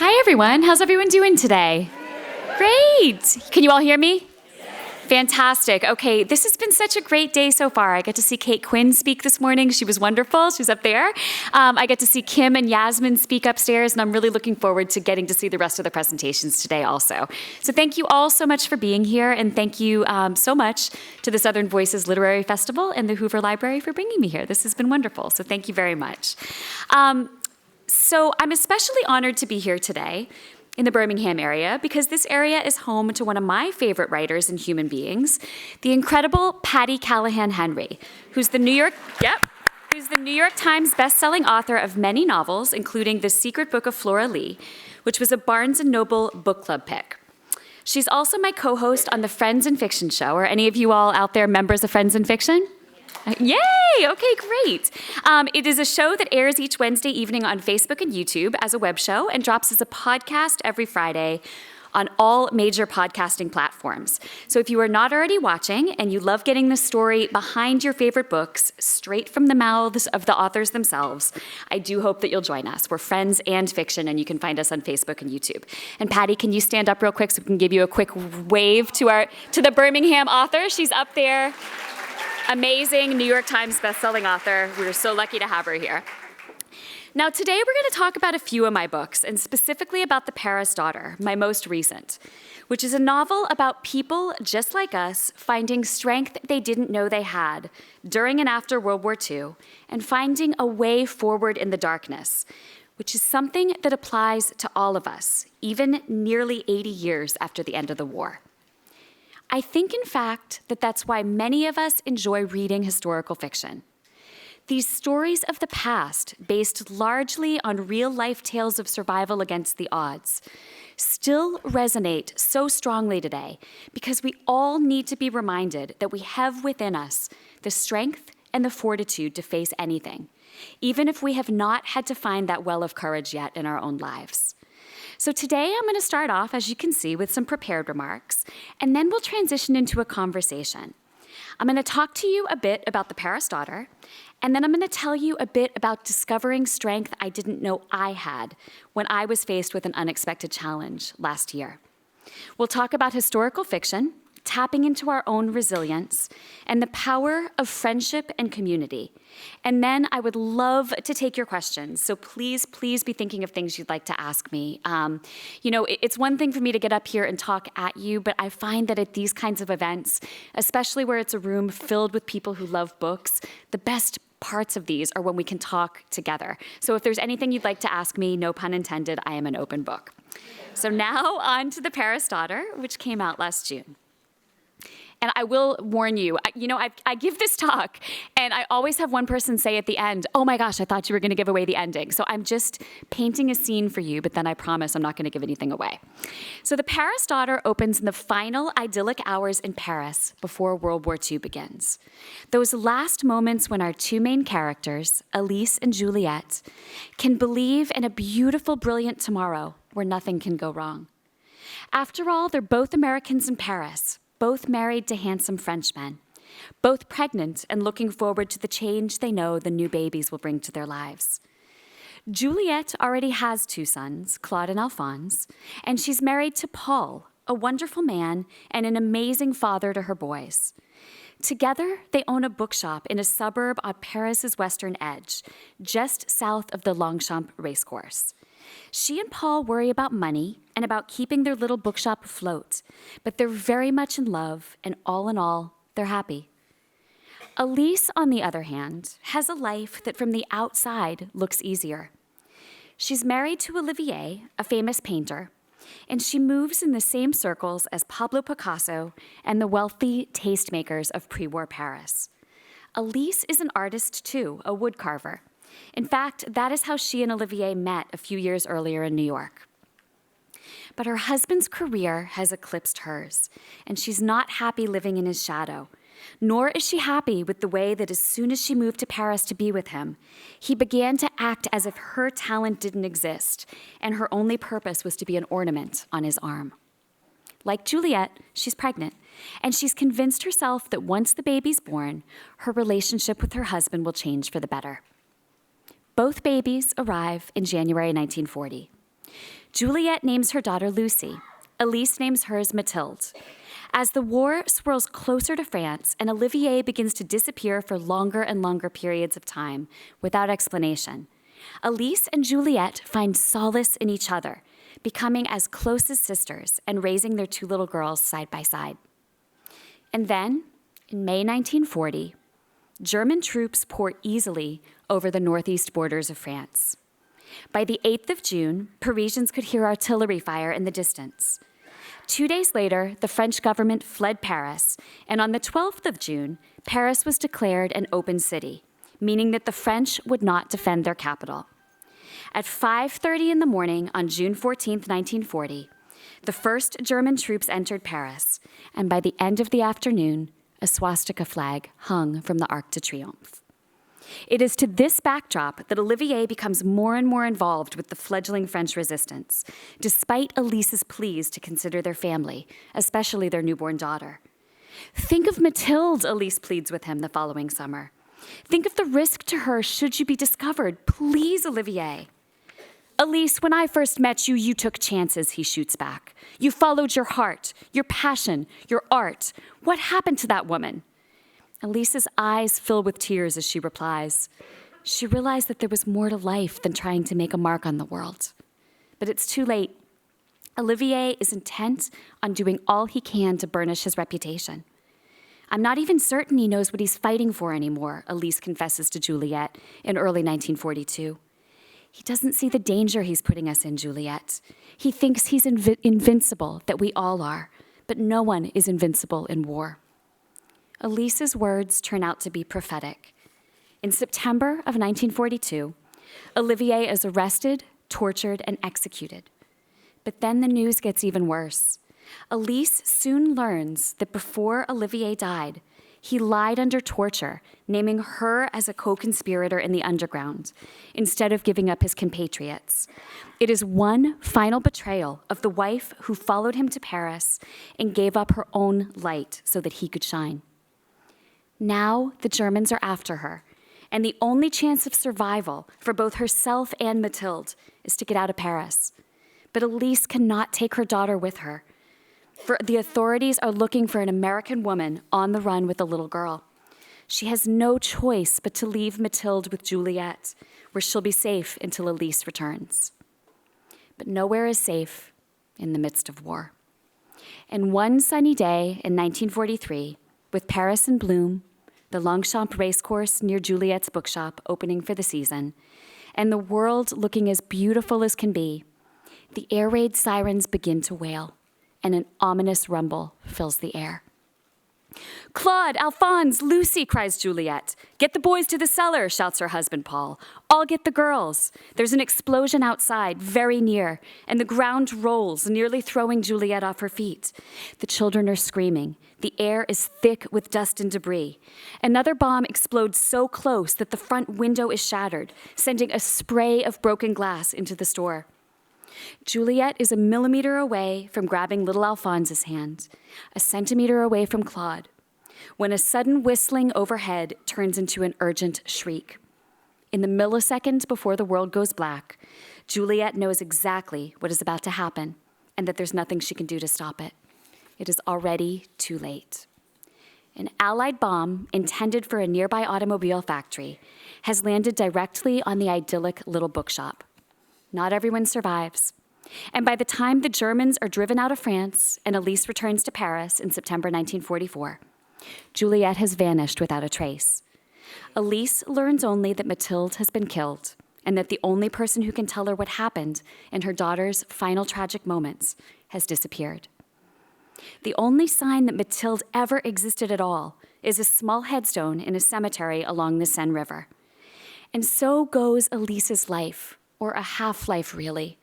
Hi, everyone. How's everyone doing today? Great. Can you all hear me? Fantastic. Okay, this has been such a great day so far. I get to see Kate Quinn speak this morning. She was wonderful. She's up there. I get to see Kim and Yasmin speak upstairs, and I'm really looking forward to getting to see the rest of the presentations today also. So thank you all so much for being here, and thank you so much to the Southern Voices Literary Festival and the Hoover Library for bringing me here. This has been wonderful, so thank you very much. So I'm especially honored to be here today in the Birmingham area because this area is home to one of my favorite writers and human beings, the incredible Patty Callahan Henry, who's the New York Times bestselling author of many novels, including The Secret Book of Flora Lee, which was a Barnes & Noble book club pick. She's also my co-host on the Friends in Fiction show. Are any of you all out there members of Friends in Fiction? Yay! Okay, great. It is a show that airs each Wednesday evening on Facebook and YouTube as a web show and drops as a podcast every Friday on all major podcasting platforms. So if you are not already watching and you love getting the story behind your favorite books straight from the mouths of the authors themselves, I do hope that you'll join us. We're Friends and Fiction, and you can find us on Facebook and YouTube. And Patty, can you stand up real quick so we can give you a quick wave to the Birmingham author? She's up there. Amazing New York Times bestselling author. We're so lucky to have her here. Now, today we're going to talk about a few of my books, and specifically about The Paris Daughter, my most recent, which is a novel about people just like us finding strength they didn't know they had during and after World War II, and finding a way forward in the darkness, which is something that applies to all of us, even nearly 80 years after the end of the war. I think, in fact, that that's why many of us enjoy reading historical fiction. These stories of the past, based largely on real-life tales of survival against the odds, still resonate so strongly today because we all need to be reminded that we have within us the strength and the fortitude to face anything, even if we have not had to find that well of courage yet in our own lives. So today I'm going to start off, as you can see, with some prepared remarks, and then we'll transition into a conversation. I'm going to talk to you a bit about The Paris Daughter, and then I'm going to tell you a bit about discovering strength I didn't know I had when I was faced with an unexpected challenge last year. We'll talk about historical fiction, tapping into our own resilience, and the power of friendship and community. And then I would love to take your questions. So please be thinking of things you'd like to ask me. It's one thing for me to get up here and talk at you, but I find that at these kinds of events, especially where it's a room filled with people who love books, the best parts of these are when we can talk together. So if there's anything you'd like to ask me, no pun intended, I am an open book. So now on to The Paris Daughter, which came out last June. And I will warn you, I give this talk, and I always have one person say at the end, oh my gosh, I thought you were going to give away the ending. So I'm just painting a scene for you, but then I promise I'm not going to give anything away. So The Paris Daughter opens in the final idyllic hours in Paris before World War II begins. Those last moments when our two main characters, Elise and Juliette, can believe in a beautiful, brilliant tomorrow where nothing can go wrong. After all, they're both Americans in Paris, both married to handsome Frenchmen, both pregnant and looking forward to the change they know the new babies will bring to their lives. Juliette already has two sons, Claude and Alphonse, and she's married to Paul, a wonderful man and an amazing father to her boys. Together, they own a bookshop in a suburb on Paris's western edge, just south of the Longchamp racecourse. She and Paul worry about money and about keeping their little bookshop afloat, but they're very much in love, and all in all, they're happy. Elise, on the other hand, has a life that from the outside looks easier. She's married to Olivier, a famous painter, and she moves in the same circles as Pablo Picasso and the wealthy tastemakers of pre-war Paris. Elise is an artist too, a woodcarver. In fact, that is how she and Olivier met a few years earlier in New York. But her husband's career has eclipsed hers, and she's not happy living in his shadow, nor is she happy with the way that as soon as she moved to Paris to be with him, he began to act as if her talent didn't exist, and her only purpose was to be an ornament on his arm. Like Juliette, she's pregnant, and she's convinced herself that once the baby's born, her relationship with her husband will change for the better. Both babies arrive in January 1940. Juliet names her daughter Lucy. Elise names hers Mathilde. As the war swirls closer to France and Olivier begins to disappear for longer and longer periods of time without explanation, Elise and Juliet find solace in each other, becoming as close as sisters and raising their two little girls side by side. And then, in May 1940, German troops pour easily over the northeast borders of France. By the 8th of June, Parisians could hear artillery fire in the distance. 2 days later, the French government fled Paris, and on the 12th of June, Paris was declared an open city, meaning that the French would not defend their capital. At 5:30 in the morning on June 14, 1940, the first German troops entered Paris, and by the end of the afternoon, a swastika flag hung from the Arc de Triomphe. It is to this backdrop that Olivier becomes more and more involved with the fledgling French resistance, despite Elise's pleas to consider their family, especially their newborn daughter. Think of Mathilde, Elise pleads with him the following summer. Think of the risk to her should you be discovered. Please, Olivier. Elise, when I first met you, you took chances, he shoots back. You followed your heart, your passion, your art. What happened to that woman? Elise's eyes fill with tears as she replies. She realized that there was more to life than trying to make a mark on the world. But it's too late. Olivier is intent on doing all he can to burnish his reputation. I'm not even certain he knows what he's fighting for anymore, Elise confesses to Juliet in early 1942. He doesn't see the danger he's putting us in, Juliet. He thinks he's invincible, that we all are, but no one is invincible in war. Elise's words turn out to be prophetic. In September of 1942, Olivier is arrested, tortured, and executed. But then the news gets even worse. Elise soon learns that before Olivier died, he lied under torture, naming her as a co-conspirator in the underground, instead of giving up his compatriots. It is one final betrayal of the wife who followed him to Paris and gave up her own light so that he could shine. Now the Germans are after her, and the only chance of survival for both herself and Mathilde is to get out of Paris. But Elise cannot take her daughter with her. For the authorities are looking for an American woman on the run with a little girl. She has no choice but to leave Mathilde with Juliet, where she'll be safe until Elise returns. But nowhere is safe in the midst of war. And one sunny day in 1943, with Paris in bloom, the Longchamp racecourse near Juliet's bookshop opening for the season, and the world looking as beautiful as can be, the air raid sirens begin to wail, and an ominous rumble fills the air. Claude, Alphonse, Lucy, cries Juliet. Get the boys to the cellar, shouts her husband, Paul. I'll get the girls. There's an explosion outside, very near, and the ground rolls, nearly throwing Juliet off her feet. The children are screaming. The air is thick with dust and debris. Another bomb explodes so close that the front window is shattered, sending a spray of broken glass into the store. Juliet is a millimeter away from grabbing little Alphonse's hand, a centimeter away from Claude, when a sudden whistling overhead turns into an urgent shriek. In the millisecond before the world goes black, Juliet knows exactly what is about to happen and that there's nothing she can do to stop it. It is already too late. An Allied bomb intended for a nearby automobile factory has landed directly on the idyllic little bookshop. Not everyone survives. And by the time the Germans are driven out of France and Elise returns to Paris in September 1944, Juliet has vanished without a trace. Elise learns only that Mathilde has been killed and that the only person who can tell her what happened in her daughter's final tragic moments has disappeared. The only sign that Mathilde ever existed at all is a small headstone in a cemetery along the Seine River. And so goes Elise's life, or a half-life really,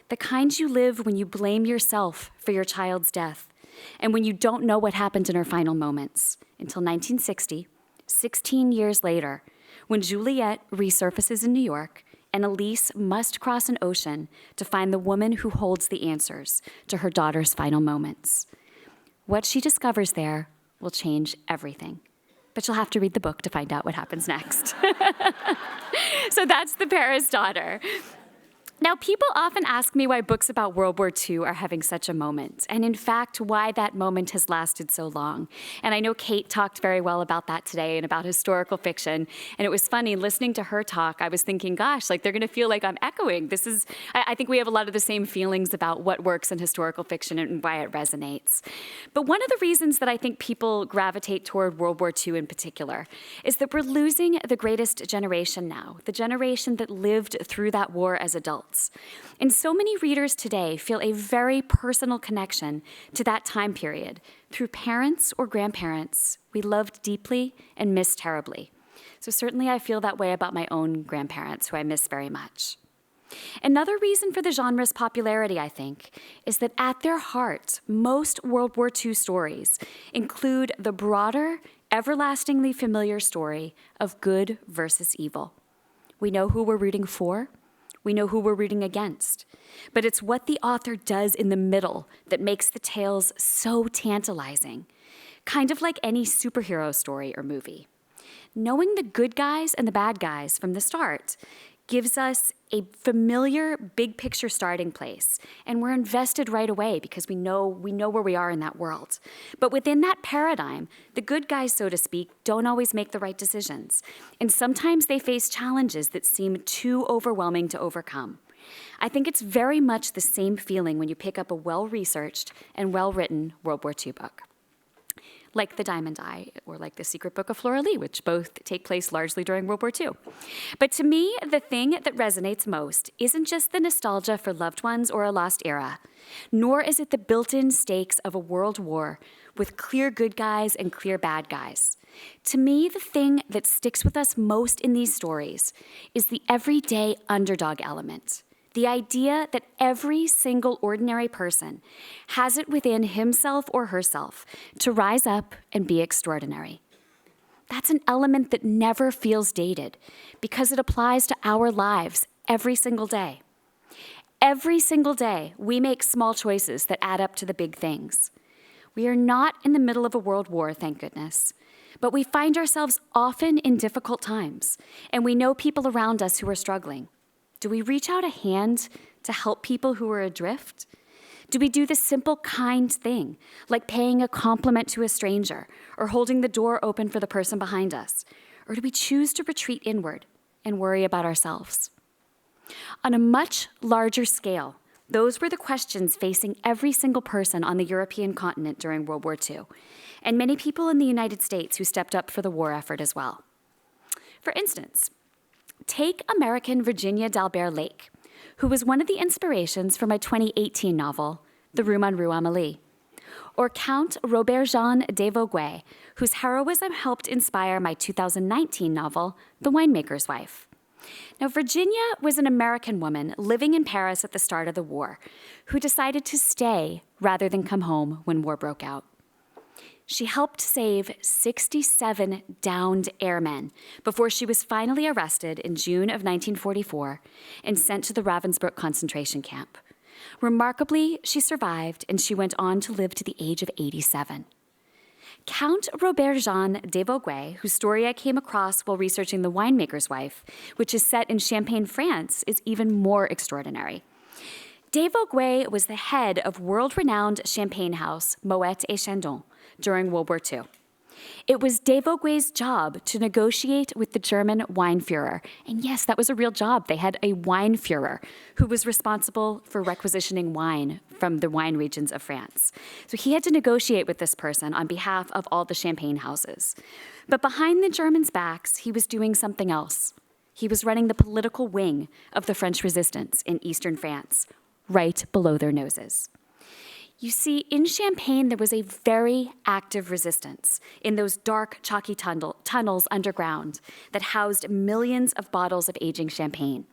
the kind you live when you blame yourself for your child's death and when you don't know what happened in her final moments, until 1960, 16 years later, when Juliet resurfaces in New York and Elise must cross an ocean to find the woman who holds the answers to her daughter's final moments. What she discovers there will change everything. But you'll have to read the book to find out what happens next. So that's The Paris Daughter. Now, people often ask me why books about World War II are having such a moment, and in fact, why that moment has lasted so long. And I know Kate talked very well about that today and about historical fiction, and it was funny listening to her talk. I was thinking, gosh, like they're going to feel like I'm echoing. I think we have a lot of the same feelings about what works in historical fiction and why it resonates. But one of the reasons that I think people gravitate toward World War II in particular is that we're losing the greatest generation now, the generation that lived through that war as adults. And so many readers today feel a very personal connection to that time period through parents or grandparents we loved deeply and missed terribly. So certainly I feel that way about my own grandparents, who I miss very much. Another reason for the genre's popularity, I think, is that at their heart, most World War II stories include the broader, everlastingly familiar story of good versus evil. We know who we're rooting for. We know who we're rooting against. But it's what the author does in the middle that makes the tales so tantalizing, kind of like any superhero story or movie. Knowing the good guys and the bad guys from the start gives us a familiar big picture starting place, and we're invested right away because we know where we are in that world. But within that paradigm, the good guys, so to speak, don't always make the right decisions, and sometimes they face challenges that seem too overwhelming to overcome. I think it's very much the same feeling when you pick up a well-researched and well-written World War II book, like The Diamond Eye or like The Secret Book of Flora Lee, which both take place largely during World War II. But to me, the thing that resonates most isn't just the nostalgia for loved ones or a lost era, nor is it the built-in stakes of a world war with clear good guys and clear bad guys. To me, the thing that sticks with us most in these stories is the everyday underdog element. The idea that every single ordinary person has it within himself or herself to rise up and be extraordinary. That's an element that never feels dated because it applies to our lives every single day. Every single day, we make small choices that add up to the big things. We are not in the middle of a world war, thank goodness, but we find ourselves often in difficult times, and we know people around us who are struggling. Do we reach out a hand to help people who are adrift? Do we do the simple, kind thing, like paying a compliment to a stranger or holding the door open for the person behind us? Or do we choose to retreat inward and worry about ourselves? On a much larger scale, those were the questions facing every single person on the European continent during World War II, and many people in the United States who stepped up for the war effort as well. For instance, take American Virginia Dalbert Lake, who was one of the inspirations for my 2018 novel, The Room on Rue Amélie, or Count Robert-Jean de Vogüé, whose heroism helped inspire my 2019 novel, The Winemaker's Wife. Now, Virginia was an American woman living in Paris at the start of the war who decided to stay rather than come home when war broke out. She helped save 67 downed airmen before she was finally arrested in June of 1944 and sent to the Ravensbrück concentration camp. Remarkably, she survived, and she went on to live to the age of 87. Count Robert-Jean de Vogüé, whose story I came across while researching The Winemaker's Wife, which is set in Champagne, France, is even more extraordinary. De Vogüé was the head of world-renowned champagne house Moet et Chandon during World War II. It was de Vogüé's job to negotiate with the German Weinführer. And yes, that was a real job. They had a Weinführer who was responsible for requisitioning wine from the wine regions of France. So he had to negotiate with this person on behalf of all the champagne houses. But behind the Germans' backs, he was doing something else. He was running the political wing of the French resistance in eastern France, right below their noses. You see, in Champagne, there was a very active resistance in those dark, chalky tunnels underground that housed millions of bottles of aging champagne.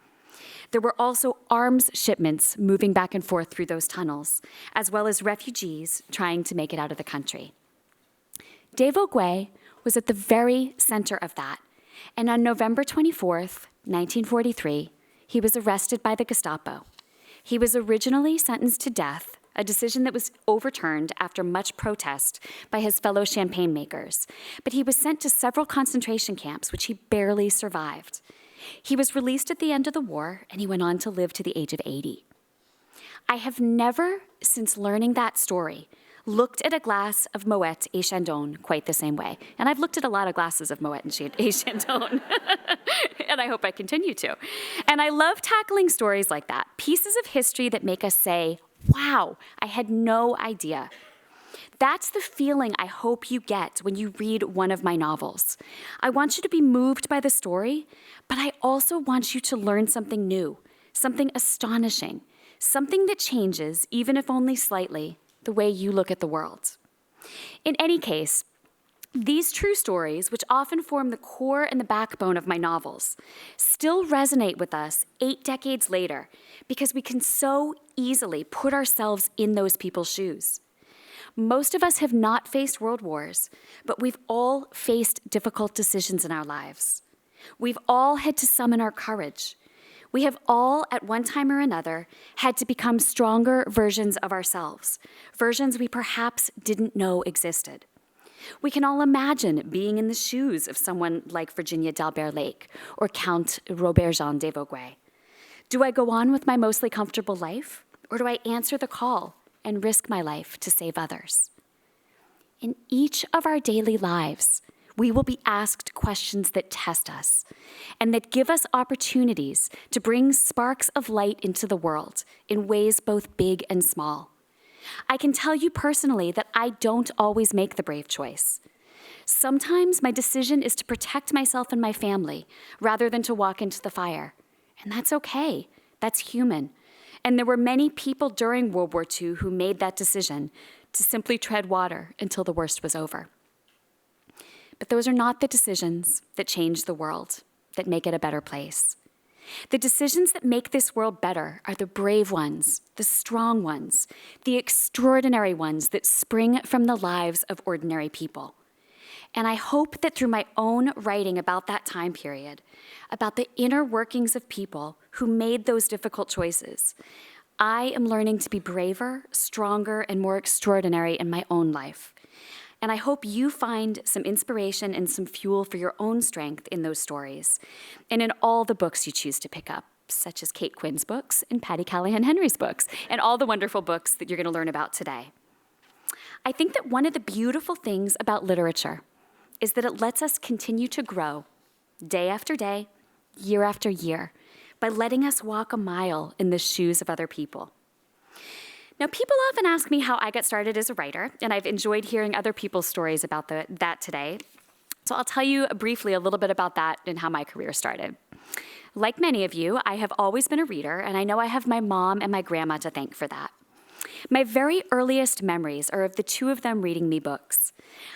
There were also arms shipments moving back and forth through those tunnels, as well as refugees trying to make it out of the country. De Vogüé was at the very center of that, and on November 24th, 1943, he was arrested by the Gestapo. He was originally sentenced to death, a decision that was overturned after much protest by his fellow champagne makers. But he was sent to several concentration camps, which he barely survived. He was released at the end of the war, and he went on to live to the age of 80. I have never, since learning that story, looked at a glass of Moet et Chandon quite the same way. And I've looked at a lot of glasses of Moet et Chandon, and I hope I continue to. And I love tackling stories like that, pieces of history that make us say, wow, I had no idea. That's the feeling I hope you get when you read one of my novels. I want you to be moved by the story, but I also want you to learn something new, something astonishing, something that changes, even if only slightly, the way you look at the world. In any case, these true stories, which often form the core and the backbone of my novels, still resonate with us 8 decades later because we can so easily put ourselves in those people's shoes. Most of us have not faced world wars, but we've all faced difficult decisions in our lives. We've all had to summon our courage. We have all, at one time or another, had to become stronger versions of ourselves, versions we perhaps didn't know existed. We can all imagine being in the shoes of someone like Virginia d'Albert Lake or Count Robert Jean de Vogüé. Do I go on with my mostly comfortable life, or do I answer the call and risk my life to save others? In each of our daily lives, we will be asked questions that test us and that give us opportunities to bring sparks of light into the world in ways both big and small. I can tell you personally that I don't always make the brave choice. Sometimes my decision is to protect myself and my family rather than to walk into the fire. And that's okay. That's human. And there were many people during World War II who made that decision to simply tread water until the worst was over. But those are not the decisions that change the world, that make it a better place. The decisions that make this world better are the brave ones, the strong ones, the extraordinary ones that spring from the lives of ordinary people. And I hope that through my own writing about that time period, about the inner workings of people who made those difficult choices, I am learning to be braver, stronger, and more extraordinary in my own life. And I hope you find some inspiration and some fuel for your own strength in those stories and in all the books you choose to pick up, such as Kate Quinn's books and Patty Callahan Henry's books, and all the wonderful books that you're going to learn about today. I think that one of the beautiful things about literature is that it lets us continue to grow day after day, year after year, by letting us walk a mile in the shoes of other people. Now, people often ask me how I got started as a writer, and I've enjoyed hearing other people's stories about that today. So I'll tell you briefly a little bit about that and how my career started. Like many of you, I have always been a reader, and I know I have my mom and my grandma to thank for that. My very earliest memories are of the two of them reading me books.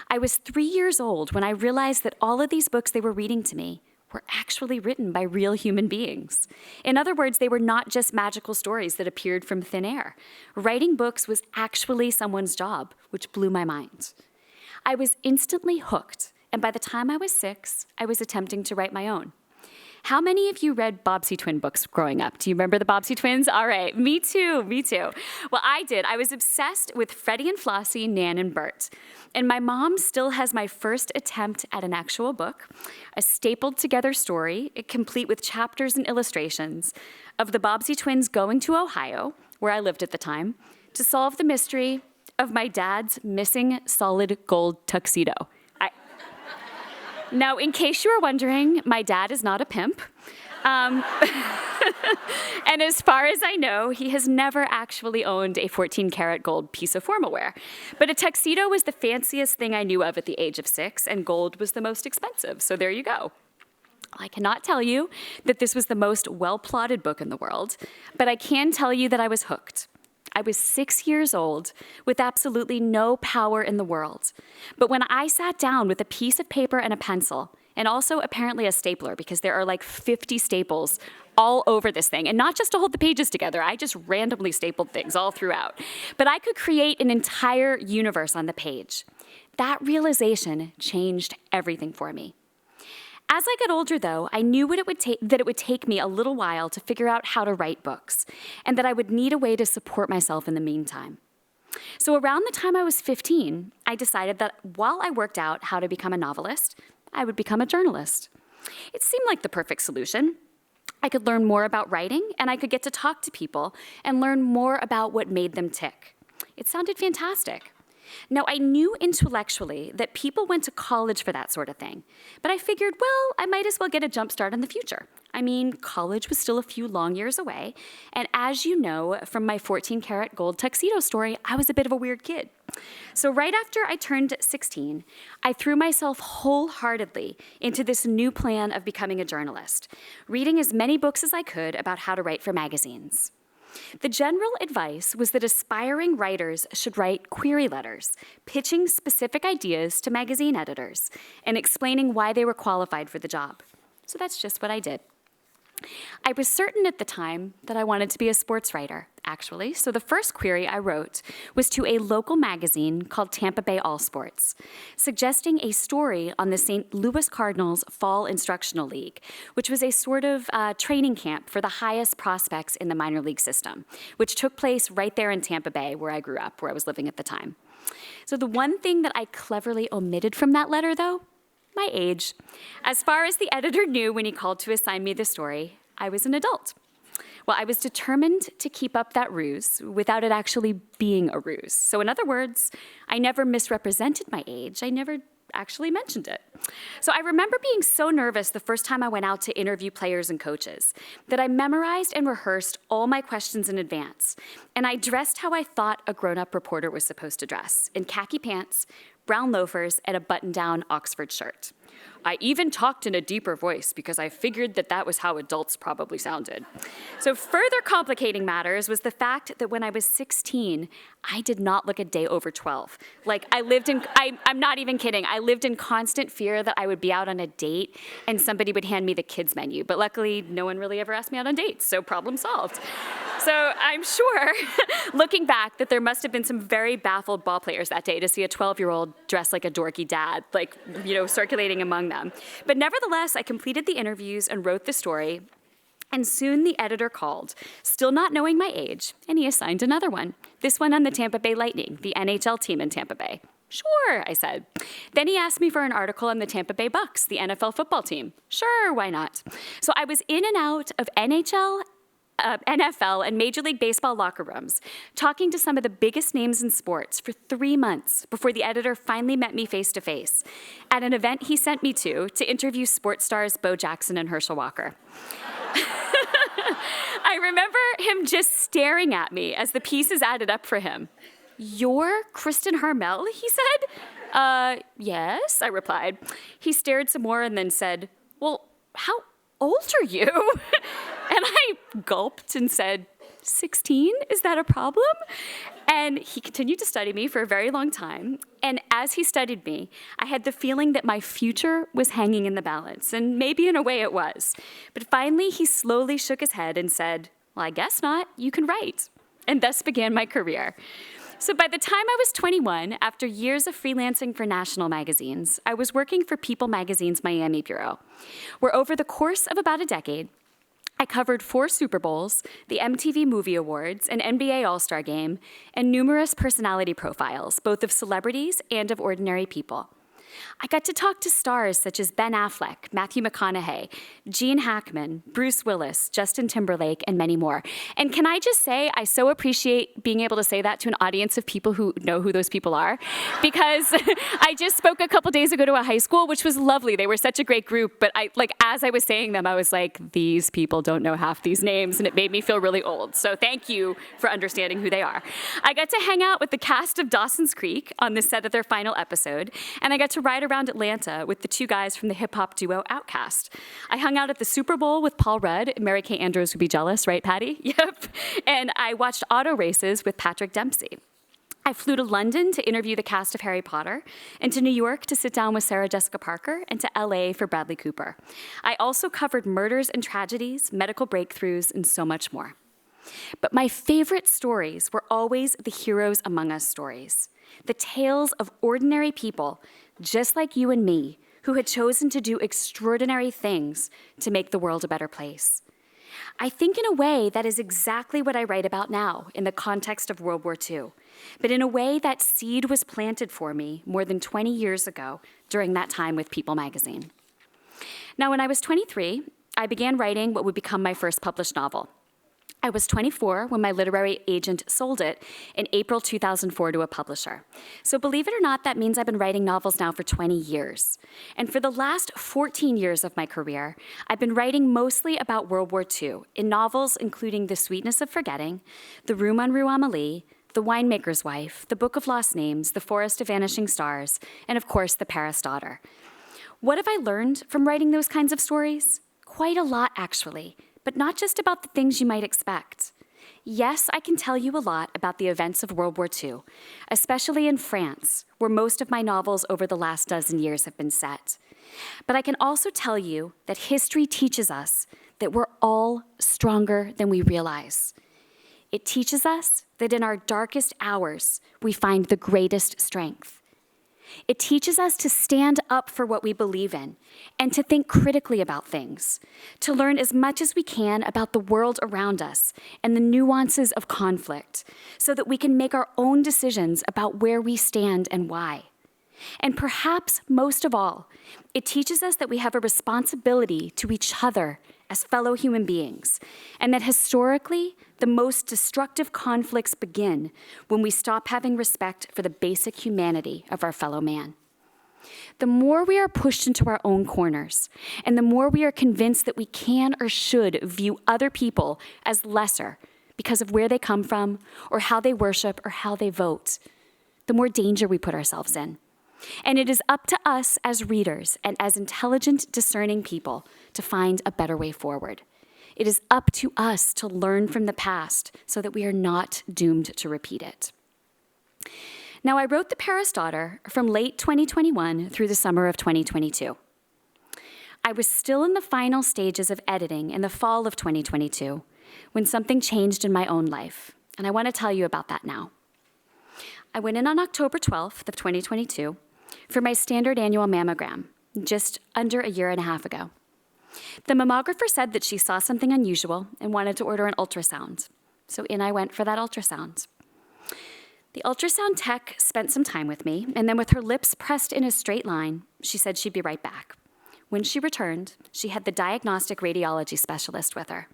I was 3 years old when I realized that all of these books they were reading to me were actually written by real human beings. In other words, they were not just magical stories that appeared from thin air. Writing books was actually someone's job, which blew my mind. I was instantly hooked, and by the time I was 6, I was attempting to write my own. How many of you read Bobbsey Twin books growing up? Do you remember the Bobbsey Twins? All right, me too. Well, I did. I was obsessed with Freddie and Flossie, Nan and Bert. And my mom still has my first attempt at an actual book, a stapled together story, complete with chapters and illustrations, of the Bobbsey Twins going to Ohio, where I lived at the time, to solve the mystery of my dad's missing solid gold tuxedo. Now, in case you were wondering, my dad is not a pimp. And as far as I know, he has never actually owned a 14-karat gold piece of formal wear. But a tuxedo was the fanciest thing I knew of at the age of 6, and gold was the most expensive. So there you go. I cannot tell you that this was the most well-plotted book in the world, but I can tell you that I was hooked. I was 6 years old with absolutely no power in the world. But when I sat down with a piece of paper and a pencil, and also apparently a stapler, because there are like 50 staples all over this thing, and not just to hold the pages together, I just randomly stapled things all throughout. But I could create an entire universe on the page. That realization changed everything for me. As I got older, though, I knew that it would take me a little while to figure out how to write books, and that I would need a way to support myself in the meantime. So around the time I was 15, I decided that while I worked out how to become a novelist, I would become a journalist. It seemed like the perfect solution. I could learn more about writing, and I could get to talk to people and learn more about what made them tick. It sounded fantastic. Now, I knew intellectually that people went to college for that sort of thing, but I figured, well, I might as well get a jump start in the future. I mean, college was still a few long years away, and as you know from my 14-karat gold tuxedo story, I was a bit of a weird kid. So right after I turned 16, I threw myself wholeheartedly into this new plan of becoming a journalist, reading as many books as I could about how to write for magazines. The general advice was that aspiring writers should write query letters, pitching specific ideas to magazine editors and explaining why they were qualified for the job. So that's just what I did. I was certain at the time that I wanted to be a sports writer, actually, so the first query I wrote was to a local magazine called Tampa Bay All Sports, suggesting a story on the St. Louis Cardinals Fall Instructional League, which was a sort of training camp for the highest prospects in the minor league system, which took place right there in Tampa Bay, where I grew up, where I was living at the time. So the one thing that I cleverly omitted from that letter, though, my age. As far as the editor knew when he called to assign me the story, I was an adult. Well, I was determined to keep up that ruse without it actually being a ruse. So in other words, I never misrepresented my age. I never actually mentioned it. So I remember being so nervous the first time I went out to interview players and coaches that I memorized and rehearsed all my questions in advance. And I dressed how I thought a grown-up reporter was supposed to dress, in khaki pants, brown loafers, and a button-down Oxford shirt. I even talked in a deeper voice because I figured that that was how adults probably sounded. So further complicating matters was the fact that when I was 16, I did not look a day over 12. Like I'm not even kidding, I lived in constant fear that I would be out on a date and somebody would hand me the kids menu, but luckily no one really ever asked me out on dates, so problem solved. So I'm sure, looking back, that there must have been some very baffled ball players that day to see a 12-year-old dressed like a dorky dad, circulating among them. But nevertheless, I completed the interviews and wrote the story, and soon the editor called, still not knowing my age, and he assigned another one. This one on the Tampa Bay Lightning, the NHL team in Tampa Bay. Sure, I said. Then he asked me for an article on the Tampa Bay Bucks, the NFL football team. Sure, why not? So I was in and out of NHL, NFL, and Major League Baseball locker rooms, talking to some of the biggest names in sports for 3 months before the editor finally met me face to face at an event he sent me to interview sports stars Bo Jackson and Herschel Walker. I remember him just staring at me as the pieces added up for him. "You're Kristin Harmel?" he said. Yes, I replied. He stared some more and then said, "Well, how old are you?" And I gulped and said, 16? Is that a problem? And he continued to study me for a very long time. And as he studied me, I had the feeling that my future was hanging in the balance. And maybe in a way it was. But finally, he slowly shook his head and said, "Well, I guess not. You can write." And thus began my career. So by the time I was 21, after years of freelancing for national magazines, I was working for People Magazine's Miami bureau, where over the course of about a decade, I covered 4 Super Bowls, the MTV Movie Awards, an NBA All-Star Game, and numerous personality profiles, both of celebrities and of ordinary people. I got to talk to stars such as Ben Affleck, Matthew McConaughey, Gene Hackman, Bruce Willis, Justin Timberlake, and many more. And can I just say, I so appreciate being able to say that to an audience of people who know who those people are, because I just spoke a couple days ago to a high school, which was lovely. They were such a great group, but as I was saying them, I was like, these people don't know half these names, and it made me feel really old. So thank you for understanding who they are. I got to hang out with the cast of Dawson's Creek on the set of their final episode, and I got to ride around Atlanta with the 2 guys from the hip-hop duo Outkast. I hung out at the Super Bowl with Paul Rudd. Mary Kay Andrews would be jealous, right, Patty? Yep. And I watched auto races with Patrick Dempsey. I flew to London to interview the cast of Harry Potter, and to New York to sit down with Sarah Jessica Parker, and to LA for Bradley Cooper. I also covered murders and tragedies, medical breakthroughs, and so much more. But my favorite stories were always the heroes among us stories, the tales of ordinary people, just like you and me, who had chosen to do extraordinary things to make the world a better place. I think in a way that is exactly what I write about now in the context of World War II, but in a way that seed was planted for me more than 20 years ago during that time with People magazine. Now, when I was 23, I began writing what would become my first published novel. I was 24 when my literary agent sold it in April 2004 to a publisher. So believe it or not, that means I've been writing novels now for 20 years. And for the last 14 years of my career, I've been writing mostly about World War II in novels including The Sweetness of Forgetting, The Room on Rue Amélie, The Winemaker's Wife, The Book of Lost Names, The Forest of Vanishing Stars, and of course, The Paris Daughter. What have I learned from writing those kinds of stories? Quite a lot, actually. But not just about the things you might expect. Yes, I can tell you a lot about the events of World War II, especially in France, where most of my novels over the last dozen years have been set. But I can also tell you that history teaches us that we're all stronger than we realize. It teaches us that in our darkest hours, we find the greatest strength. It teaches us to stand up for what we believe in and to think critically about things, to learn as much as we can about the world around us and the nuances of conflict so that we can make our own decisions about where we stand and why. And perhaps most of all, it teaches us that we have a responsibility to each other as fellow human beings, and that historically, the most destructive conflicts begin when we stop having respect for the basic humanity of our fellow man. The more we are pushed into our own corners, and the more we are convinced that we can or should view other people as lesser because of where they come from, or how they worship, or how they vote, the more danger we put ourselves in. And it is up to us as readers and as intelligent, discerning people to find a better way forward. It is up to us to learn from the past so that we are not doomed to repeat it. Now, I wrote The Paris Daughter from late 2021 through the summer of 2022. I was still in the final stages of editing in the fall of 2022 when something changed in my own life, and I want to tell you about that now. I went in on October 12th of 2022 for my standard annual mammogram, just under a year and a half ago. The mammographer said that she saw something unusual and wanted to order an ultrasound. So in I went for that ultrasound. The ultrasound tech spent some time with me, and then with her lips pressed in a straight line, she said she'd be right back. When she returned, she had the diagnostic radiology specialist with her.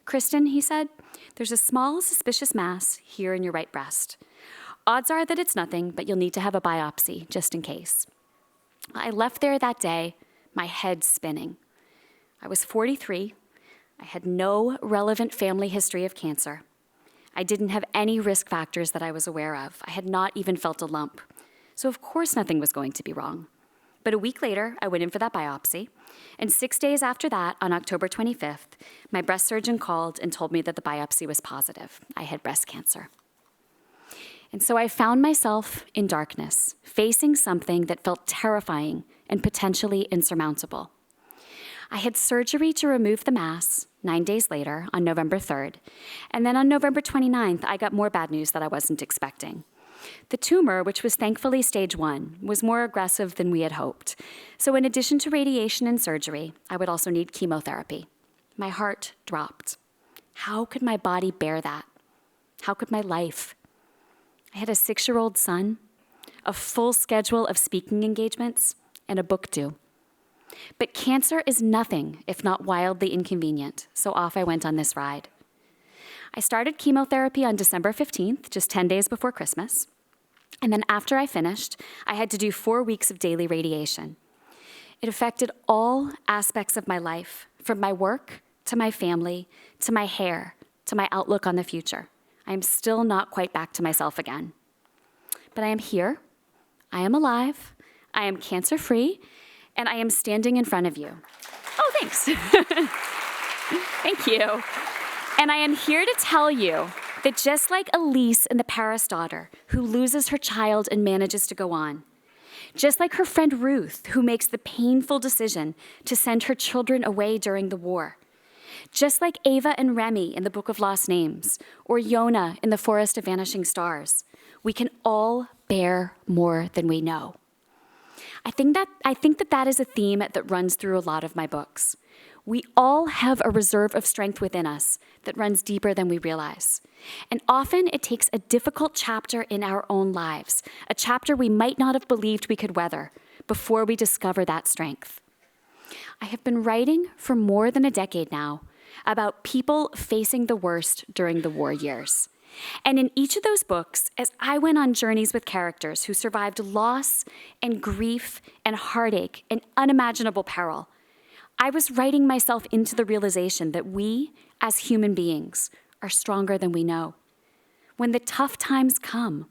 "Kristin," he said, "there's a small suspicious mass here in your right breast. Odds are that it's nothing, but you'll need to have a biopsy just in case." I left there that day, my head spinning. I was 43. I had no relevant family history of cancer. I didn't have any risk factors that I was aware of. I had not even felt a lump. So of course nothing was going to be wrong. But a week later, I went in for that biopsy. And 6 days after that, on October 25th, my breast surgeon called and told me that the biopsy was positive. I had breast cancer. And so I found myself in darkness, facing something that felt terrifying and potentially insurmountable. I had surgery to remove the mass 9 days later on November 3rd, and then on November 29th, I got more bad news that I wasn't expecting. The tumor, which was thankfully stage 1, was more aggressive than we had hoped. So in addition to radiation and surgery, I would also need chemotherapy. My heart dropped. How could my body bear that? How could my life? I had a 6-year-old son, a full schedule of speaking engagements, and a book due. But cancer is nothing if not wildly inconvenient, so off I went on this ride. I started chemotherapy on December 15th, just 10 days before Christmas. And then after I finished, I had to do 4 weeks of daily radiation. It affected all aspects of my life, from my work to my family, to my hair, to my outlook on the future. I am still not quite back to myself again. But I am here, I am alive, I am cancer-free, and I am standing in front of you. Oh, thanks. Thank you. And I am here to tell you that just like Elise in The Paris Daughter, who loses her child and manages to go on, just like her friend Ruth, who makes the painful decision to send her children away during the war, just like Ava and Remy in the Book of Lost Names, or Yona in the Forest of Vanishing Stars, we can all bear more than we know. I think that is a theme that runs through a lot of my books. We all have a reserve of strength within us that runs deeper than we realize. And often it takes a difficult chapter in our own lives, a chapter we might not have believed we could weather, before we discover that strength. I have been writing for more than a decade now about people facing the worst during the war years. And in each of those books, as I went on journeys with characters who survived loss and grief and heartache and unimaginable peril, I was writing myself into the realization that we, as human beings, are stronger than we know. When the tough times come,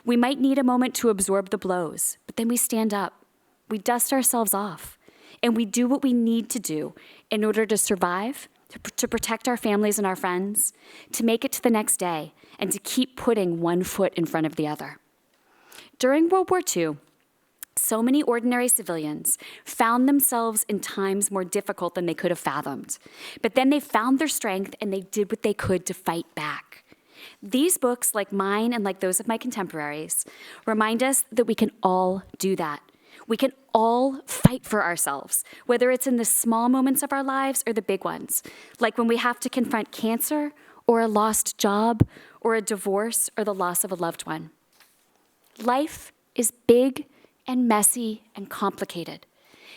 we might need a moment to absorb the blows, but then we stand up, we dust ourselves off, and we do what we need to do in order to survive, to protect our families and our friends, to make it to the next day, and to keep putting one foot in front of the other. During World War II, so many ordinary civilians found themselves in times more difficult than they could have fathomed. But then they found their strength and they did what they could to fight back. These books, like mine and like those of my contemporaries, remind us that we can all do that. We can all fight for ourselves, whether it's in the small moments of our lives or the big ones, like when we have to confront cancer or a lost job or a divorce or the loss of a loved one. Life is big and messy and complicated.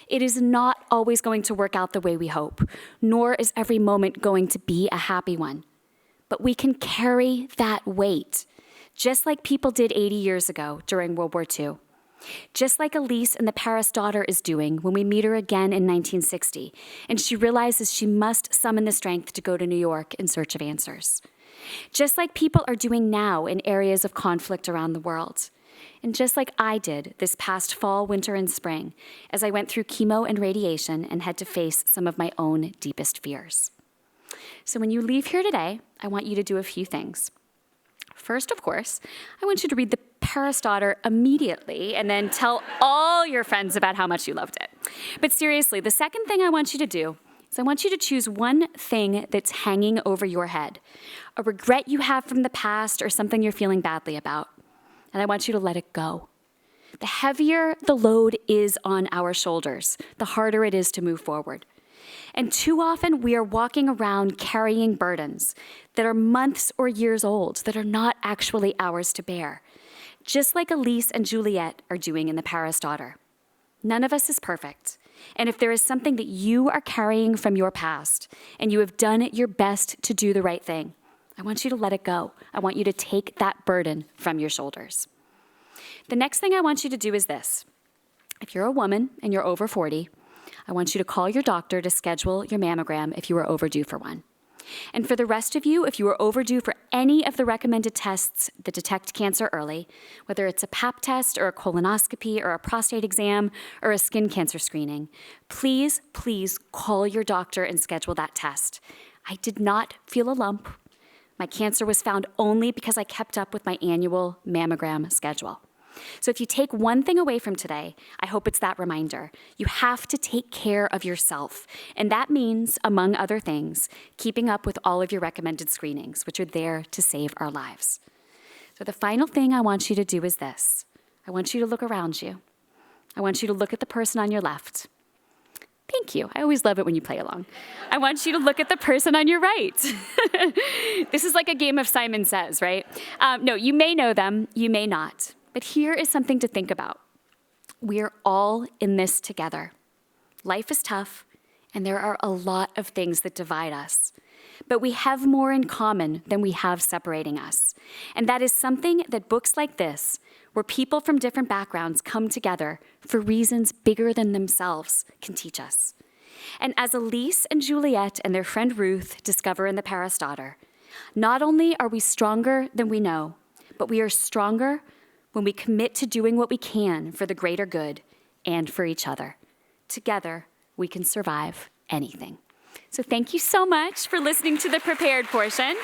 It is not always going to work out the way we hope, nor is every moment going to be a happy one. But we can carry that weight, just like people did 80 years ago during World War II. Just like Elise and the Paris daughter is doing when we meet her again in 1960, and she realizes she must summon the strength to go to New York in search of answers. Just like people are doing now in areas of conflict around the world. And just like I did this past fall, winter, and spring, as I went through chemo and radiation and had to face some of my own deepest fears. So when you leave here today, I want you to do a few things. First, of course, I want you to read The Paris Daughter immediately and then tell all your friends about how much you loved it. But seriously, the second thing I want you to do is I want you to choose one thing that's hanging over your head, a regret you have from the past or something you're feeling badly about. And I want you to let it go. The heavier the load is on our shoulders, the harder it is to move forward. And too often we are walking around carrying burdens that are months or years old that are not actually ours to bear, just like Elise and Juliet are doing in The Paris Daughter. None of us is perfect. And if there is something that you are carrying from your past and you have done your best to do the right thing, I want you to let it go. I want you to take that burden from your shoulders. The next thing I want you to do is this. If you're a woman and you're over 40, I want you to call your doctor to schedule your mammogram if you are overdue for one. And for the rest of you, if you are overdue for any of the recommended tests that detect cancer early, whether it's a Pap test or a colonoscopy or a prostate exam or a skin cancer screening, please call your doctor and schedule that test. I did not feel a lump. My cancer was found only because I kept up with my annual mammogram schedule. So if you take one thing away from today, I hope it's that reminder. You have to take care of yourself. And that means, among other things, keeping up with all of your recommended screenings, which are there to save our lives. So the final thing I want you to do is this. I want you to look around you. I want you to look at the person on your left. Thank you. I always love it when you play along. I want you to look at the person on your right. This is like a game of Simon Says, right? No, you may know them, you may not. But here is something to think about. We are all in this together. Life is tough, and there are a lot of things that divide us. But we have more in common than we have separating us. And that is something that books like this, where people from different backgrounds come together for reasons bigger than themselves, can teach us. And as Elise and Juliet and their friend Ruth discover in The Paris Daughter, not only are we stronger than we know, but we are stronger when we commit to doing what we can for the greater good and for each other. Together, we can survive anything. So thank you so much for listening to the prepared portion.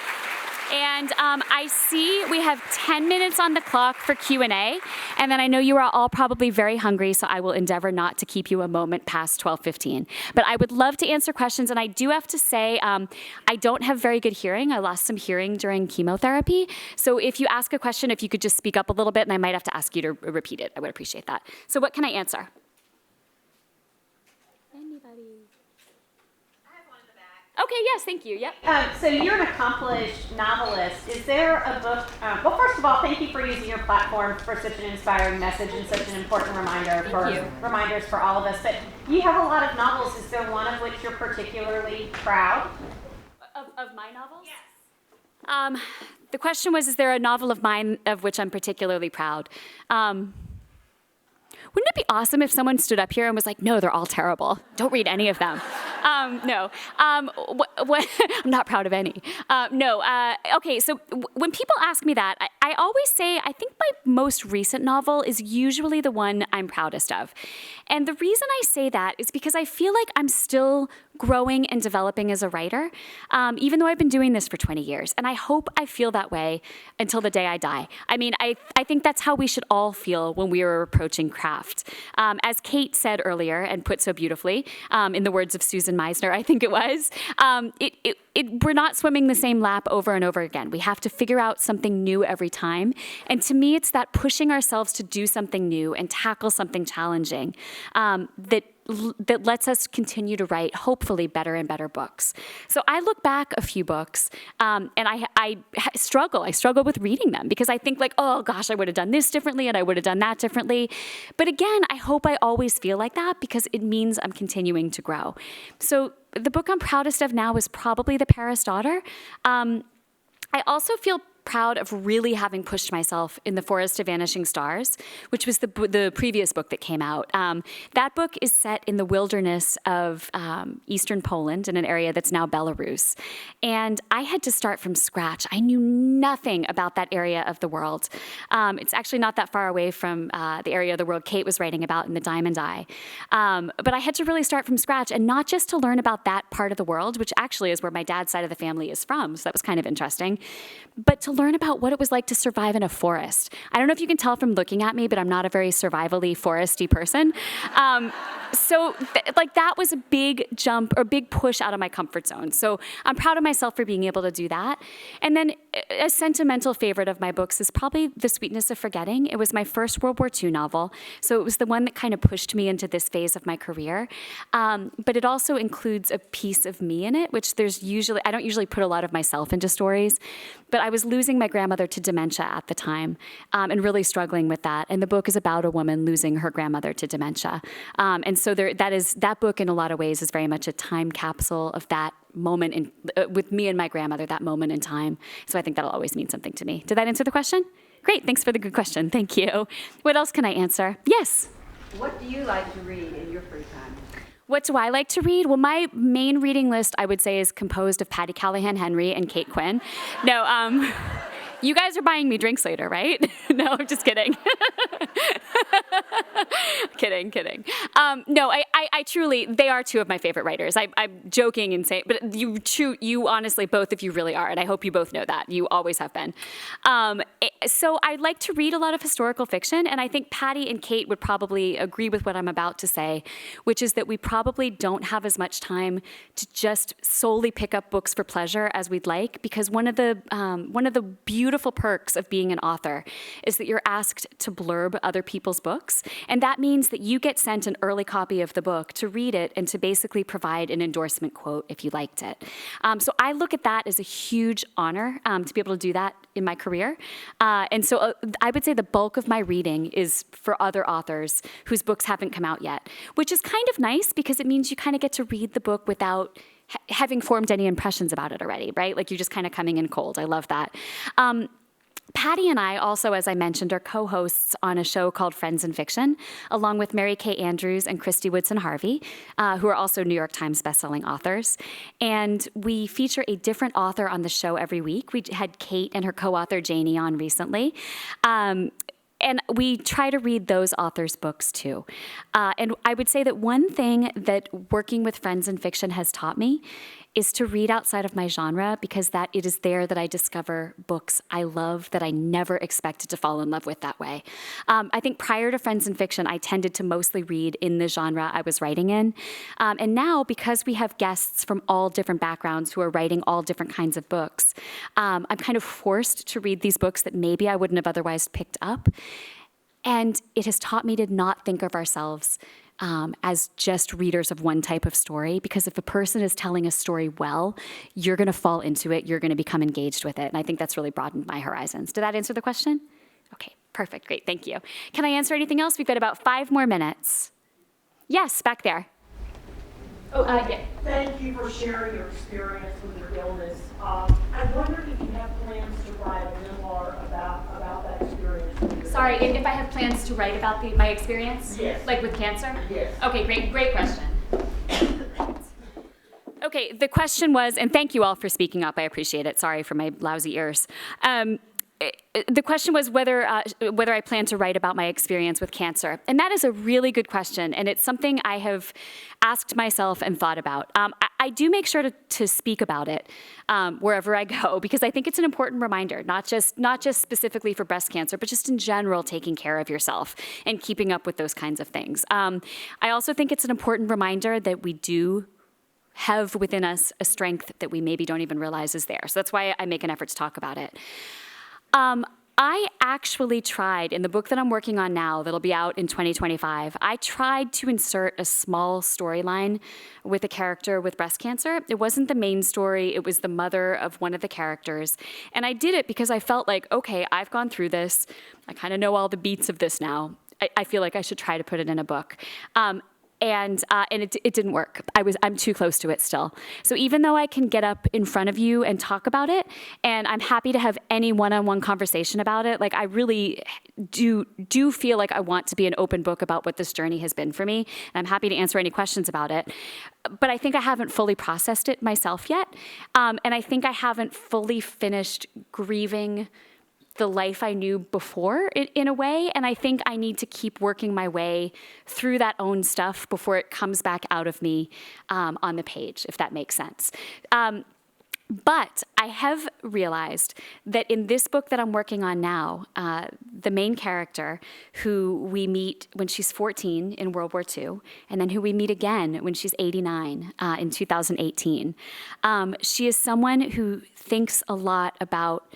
And I see we have 10 minutes on the clock for Q&A, and then I know you are all probably very hungry, so I will endeavor not to keep you a moment past 12:15. But I would love to answer questions, and I do have to say I don't have very good hearing. I lost some hearing during chemotherapy, so if you ask a question, if you could just speak up a little bit, and I might have to ask you to repeat it. I would appreciate that. So what can I answer? Anybody? Okay, yes, thank you, yep. So you're an accomplished novelist. Is there a book, well, first of all, thank you for using your platform for such an inspiring message and such an important reminders for all of us. But you have a lot of novels. Is there one of which you're particularly proud? Of my novels? Yes. The question was, is there a novel of mine of which I'm particularly proud? Wouldn't it be awesome if someone stood up here and was like, no, they're all terrible. Don't read any of them. No. I'm not proud of any. Okay, so when people ask me that, I always say I think my most recent novel is usually the one I'm proudest of. And the reason I say that is because I feel like I'm still growing and developing as a writer, even though I've been doing this for 20 years. And I hope I feel that way until the day I die. I mean, I think that's how we should all feel when we are approaching craft. As Kate said earlier, and put so beautifully, in the words of Susan Meisner, I think it was, we're not swimming the same lap over and over again. We have to figure out something new every time. And to me, it's that pushing ourselves to do something new and tackle something challenging that lets us continue to write, hopefully, better and better books. So I look back a few books, and I struggle. I struggle with reading them because I think like, oh gosh, I would have done this differently and I would have done that differently. But again, I hope I always feel like that because it means I'm continuing to grow. So the book I'm proudest of now is probably The Paris Daughter. I also feel proud of really having pushed myself in The Forest of Vanishing Stars, which was the previous book that came out. That book is set in the wilderness of eastern Poland in an area that's now Belarus. And I had to start from scratch. I knew nothing about that area of the world. It's actually not that far away from the area of the world Kate was writing about in The Diamond Eye. But I had to really start from scratch, and not just to learn about that part of the world, which actually is where my dad's side of the family is from, so that was kind of interesting, but to learn about what it was like to survive in a forest. I don't know if you can tell from looking at me, but I'm not a very survivally foresty person. So that was a big jump or big push out of my comfort zone. So I'm proud of myself for being able to do that. And then a sentimental favorite of my books is probably The Sweetness of Forgetting. It was my first World War II novel. So it was the one that kind of pushed me into this phase of my career. But it also includes a piece of me in it, which I don't usually put a lot of myself into stories, but I was losing my grandmother to dementia at the time, and really struggling with that. And the book is about a woman losing her grandmother to dementia. And so that book in a lot of ways is very much a time capsule of that moment with me and my grandmother, that moment in time. So I think that'll always mean something to me. Did that answer the question? Great, thanks for the good question, thank you. What else can I answer? Yes? What do you like to read in your free time? What do I like to read? Well, my main reading list, I would say, is composed of Patty Callahan Henry and Kate Quinn. No, you guys are buying me drinks later, right? No, I'm just kidding. Kidding. No, I truly, they are two of my favorite writers. I'm joking and saying, but you honestly, both of you really are, and I hope you both know that. You always have been. So I like to read a lot of historical fiction, and I think Patty and Kate would probably agree with what I'm about to say, which is that we probably don't have as much time to just solely pick up books for pleasure as we'd like, because one of the beautiful perks of being an author is that you're asked to blurb other people's books, and that means that you get sent an early copy of the book to read it and to basically provide an endorsement quote if you liked it. So I look at that as a huge honor to be able to do that in my career. And so I would say the bulk of my reading is for other authors whose books haven't come out yet, which is kind of nice because it means you kind of get to read the book without having formed any impressions about it already, right? Like you're just kind of coming in cold. I love that. Patty and I also, as I mentioned, are co-hosts on a show called Friends in Fiction, along with Mary Kay Andrews and Christy Woodson Harvey, who are also New York Times bestselling authors. And we feature a different author on the show every week. We had Kate and her co-author Janie on recently. And we try to read those authors' books too. And I would say that one thing that working with Friends in Fiction has taught me is to read outside of my genre, because that it is there that I discover books I love that I never expected to fall in love with that way. I think prior to Friends in Fiction, I tended to mostly read in the genre I was writing in. And now, because we have guests from all different backgrounds who are writing all different kinds of books, I'm kind of forced to read these books that maybe I wouldn't have otherwise picked up. And it has taught me to not think of ourselves as just readers of one type of story, because if a person is telling a story well, you're going to fall into it, you're going to become engaged with it, and I think that's really broadened my horizons. Did that answer the question? Okay, perfect, great, thank you. Can I answer anything else? We've got about 5 more minutes. Yes, back there. Oh, yeah. Thank you for sharing your experience with your illness. I wondered if you have plans to write a memoir about that experience. Sorry, if I have plans to write about my experience? Yes. Like with cancer? Yes. Okay, great question. Okay, the question was, and thank you all for speaking up, I appreciate it. Sorry for my lousy ears. The question was whether I plan to write about my experience with cancer. And that is a really good question, and it's something I have asked myself and thought about. I do make sure to speak about it wherever I go, because I think it's an important reminder, not just specifically for breast cancer, but just in general, taking care of yourself and keeping up with those kinds of things. I also think it's an important reminder that we do have within us a strength that we maybe don't even realize is there. So that's why I make an effort to talk about it. I actually tried, in the book that I'm working on now, that'll be out in 2025, I tried to insert a small storyline with a character with breast cancer. It wasn't the main story, it was the mother of one of the characters. And I did it because I felt like, okay, I've gone through this, I kind of know all the beats of this now. I feel like I should try to put it in a book. And it didn't work. I'm too close to it still. So even though I can get up in front of you and talk about it, and I'm happy to have any one-on-one conversation about it, like I really do feel like I want to be an open book about what this journey has been for me, and I'm happy to answer any questions about it. But I think I haven't fully processed it myself yet, and I think I haven't fully finished grieving the life I knew before in a way, and I think I need to keep working my way through that own stuff before it comes back out of me on the page, if that makes sense. But I have realized that in this book that I'm working on now, the main character, who we meet when she's 14 in World War II, and then who we meet again when she's 89 in 2018, she is someone who thinks a lot about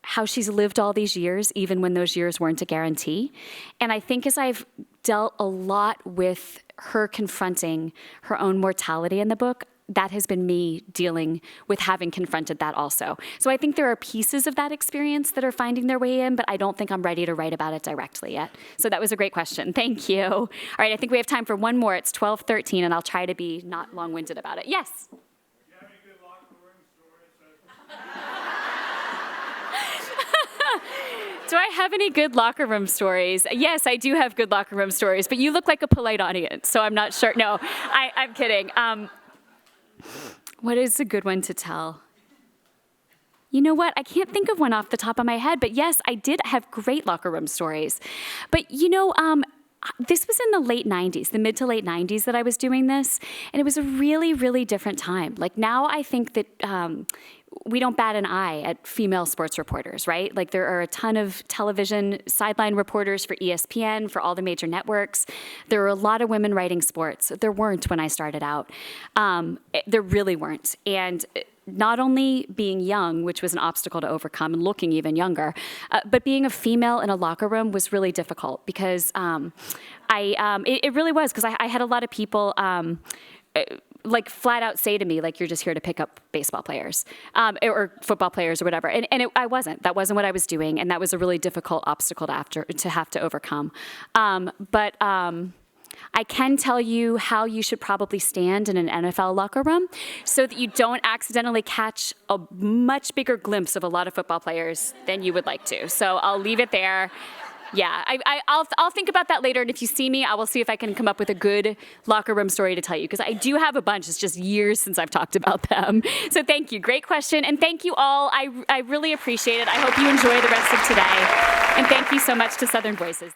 how she's lived all these years, even when those years weren't a guarantee. And I think as I've dealt a lot with her confronting her own mortality in the book, that has been me dealing with having confronted that also. So I think there are pieces of that experience that are finding their way in, but I don't think I'm ready to write about it directly yet. So that was a great question. Thank you. All right, I think we have time for one more. It's 12:13, and I'll try to be not long-winded about it. Yes? Do I have any good locker room stories? Yes, I do have good locker room stories, but you look like a polite audience, so I'm not sure. No, I'm kidding. What is a good one to tell? You know what? I can't think of one off the top of my head, but yes, I did have great locker room stories. But you know, this was in the late 90s, the mid to late 90s that I was doing this, and it was a really, really different time. Like now I think that we don't bat an eye at female sports reporters, right? Like there are a ton of television sideline reporters for ESPN, for all the major networks. There are a lot of women writing sports. There weren't when I started out. There really weren't. And not only being young, which was an obstacle to overcome, and looking even younger, but being a female in a locker room was really difficult because it really was, because I had a lot of people like flat out say to me, like, you're just here to pick up baseball players or football players or whatever. I wasn't. That wasn't what I was doing, and that was a really difficult obstacle to have to overcome. But I can tell you how you should probably stand in an NFL locker room so that you don't accidentally catch a much bigger glimpse of a lot of football players than you would like to. So I'll leave it there. Yeah, I'll think about that later, and if you see me, I will see if I can come up with a good locker room story to tell you, because I do have a bunch. It's just years since I've talked about them. So thank you. Great question, and thank you all. I really appreciate it. I hope you enjoy the rest of today, and thank you so much to Southern Voices.